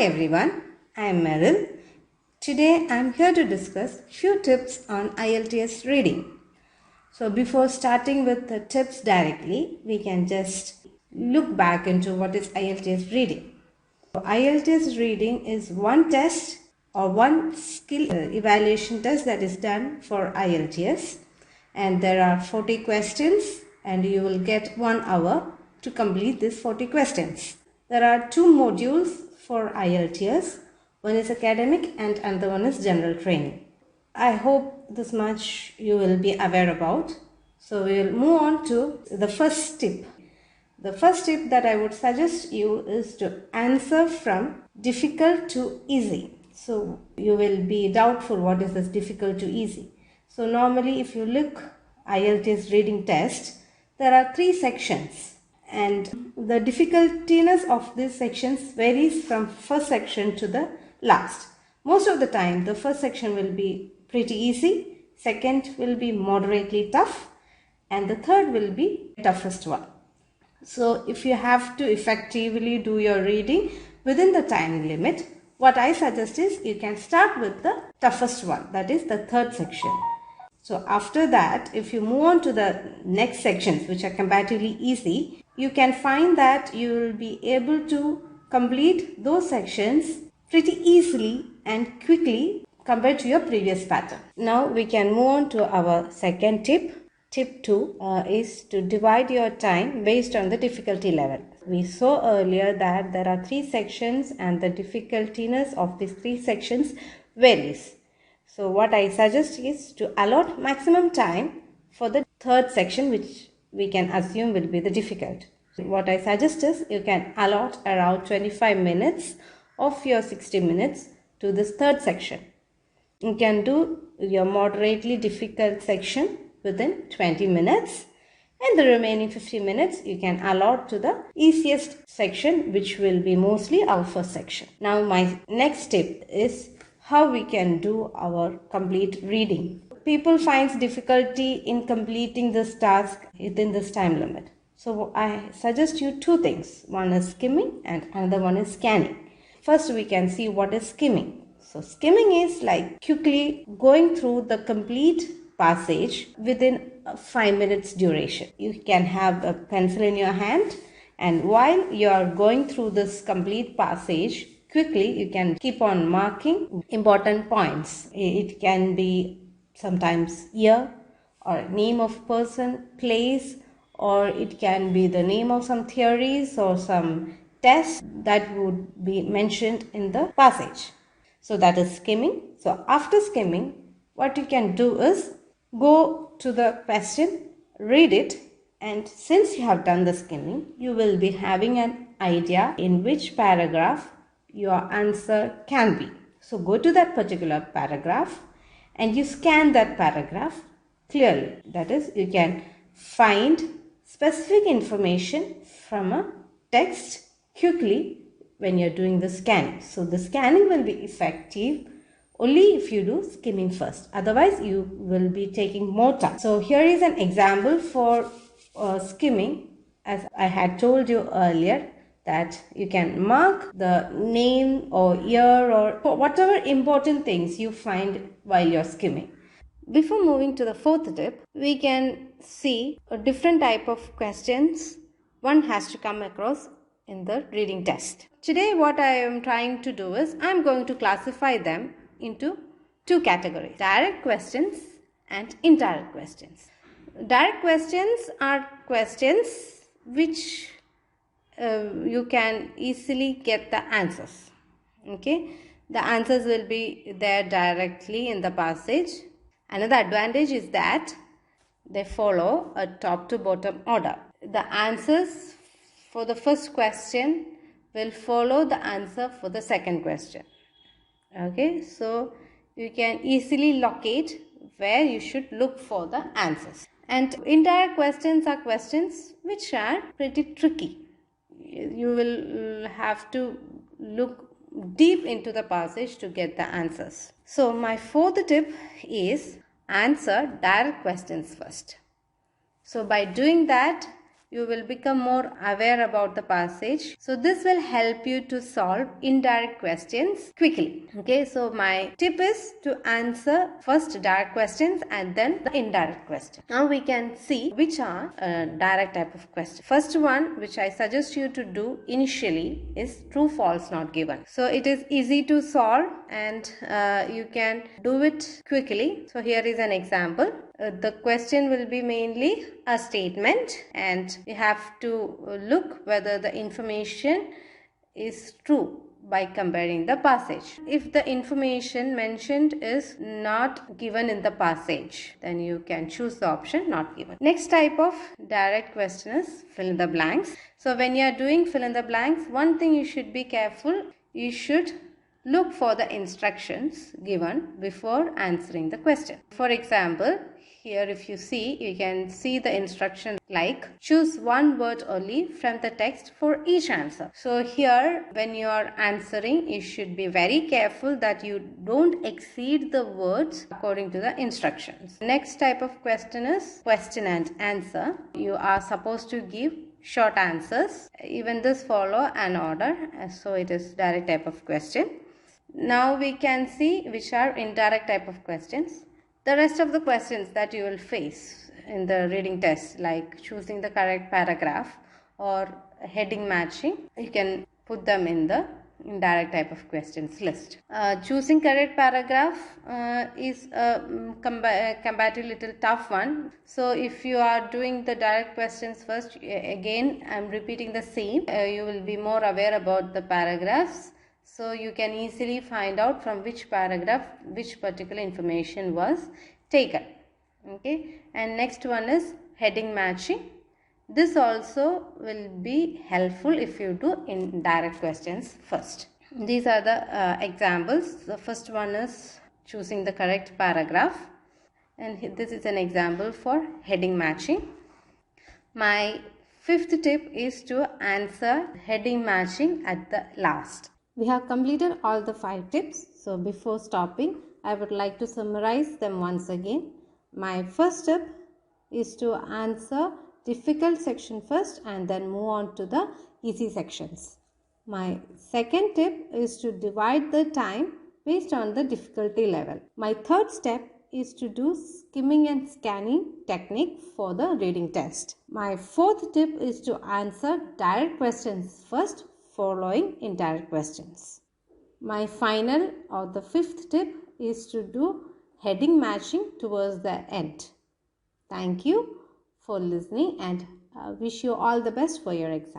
everyone, I am Meryl. Today I am here to discuss few tips on Ielts reading. So before starting with the tips directly, we can just look back into what is Ielts reading. So Ielts reading is one test or one skill evaluation test that is done for Ielts, and there are 40 questions and you will get 1 hour to complete these 40 questions. There are two modules for Ielts. One is academic and another one is general training. I hope this much you will be aware about. So we will move on to the first tip. The first tip that I would suggest you is to answer from difficult to easy. So you will be doubtful what is this difficult to easy. So normally if you look Ielts reading test, there are 3 sections and the difficultiness of these sections varies from first section to the last. Most of the time the first section will be pretty easy, second will be moderately tough, and the third will be toughest one. So if you have to effectively do your reading within the time limit, what I suggest is you can start with the toughest one, that is the third section. So after that, if you move on to the next sections which are comparatively easy, you can find that you will be able to complete those sections pretty easily and quickly compared to your previous pattern. Now we can move on to our second tip. Tip 2 is to divide your time based on the difficulty level. We saw earlier that there are 3 sections and the difficultiness of these 3 sections varies. So what I suggest is to allot maximum time for the third section, which we can assume will be the difficult. What I suggest is you can allot around 25 minutes of your 60 minutes to this third section. You can do your moderately difficult section within 20 minutes and the remaining 50 minutes you can allot to the easiest section, which will be mostly our first section. Now my next tip is how we can do our complete reading. People find difficulty in completing this task within this time limit. So I suggest you 2 things. One is skimming and another one is scanning. First we can see what is skimming. So skimming is like quickly going through the complete passage within 5 minutes duration. You can have a pencil in your hand, and while you are going through this complete passage, quickly you can keep on marking important points. It can be sometimes year or name of person, place, or it can be the name of some theories or some tests that would be mentioned in the passage. So that is skimming. So after skimming, what you can do is go to the question, read it, and since you have done the skimming, you will be having an idea in which paragraph your answer can be. So go to that particular paragraph and you scan that paragraph clearly. That is, you can find specific information from a text quickly when you're doing the scanning. So the scanning will be effective only if you do skimming first. Otherwise, you will be taking more time. So here is an example for skimming. As I had told you earlier, that you can mark the name or year or whatever important things you find while you're skimming. Before moving to the fourth tip, we can see a different type of questions one has to come across in the reading test. Today what I am trying to do is I am going to classify them into 2 categories: direct questions and indirect questions. Direct questions are questions which you can easily get the answers. Okay, the answers will be there directly in the passage. Another advantage is that they follow a top to bottom order. The answers for the first question will follow the answer for the second question. Okay, so you can easily locate where you should look for the answers. And indirect questions are questions which are pretty tricky. You will have to look deep into the passage to get the answers. So my fourth tip is answer direct questions first. So by doing that, you will become more aware about the passage. So this will help you to solve indirect questions quickly. Okay, so my tip is to answer first direct questions and then the indirect question. Now we can see which are direct type of questions. First one, which I suggest you to do initially, is true false not given. So it is easy to solve and you can do it quickly. So here is an example. The question will be mainly a statement and you have to look whether the information is true by comparing the passage. If the information mentioned is not given in the passage, then you can choose the option not given. Next type of direct question is fill in the blanks. So when you are doing fill in the blanks, one thing you should be careful, you should look for the instructions given before answering the question. For example, here if you see, you can see the instruction like choose one word only from the text for each answer. So here when you are answering, you should be very careful that you don't exceed the words according to the instructions. Next type of question is question and answer. You are supposed to give short answers. Even this follow an order, so it is direct type of question. Now we can see which are indirect type of questions. The rest of the questions that you will face in the reading test, like choosing the correct paragraph or heading matching, you can put them in the indirect type of questions list. Choosing correct paragraph is comparatively little tough one. So if you are doing the direct questions first, again I am repeating the same, you will be more aware about the paragraphs. So you can easily find out from which paragraph which particular information was taken. Okay, and next one is heading matching. This also will be helpful if you do indirect questions first. These are the examples. The first one is choosing the correct paragraph, and this is an example for heading matching. My fifth tip is to answer heading matching at the last. We have completed all the 5 tips. So before stopping, I would like to summarize them once again. My first tip is to answer difficult section first and then move on to the easy sections. My second tip is to divide the time based on the difficulty level. My third step is to do skimming and scanning technique for the reading test. My fourth tip is to answer direct questions first, following indirect questions. My final or the fifth tip is to do heading matching towards the end. Thank you for listening and wish you all the best for your exam.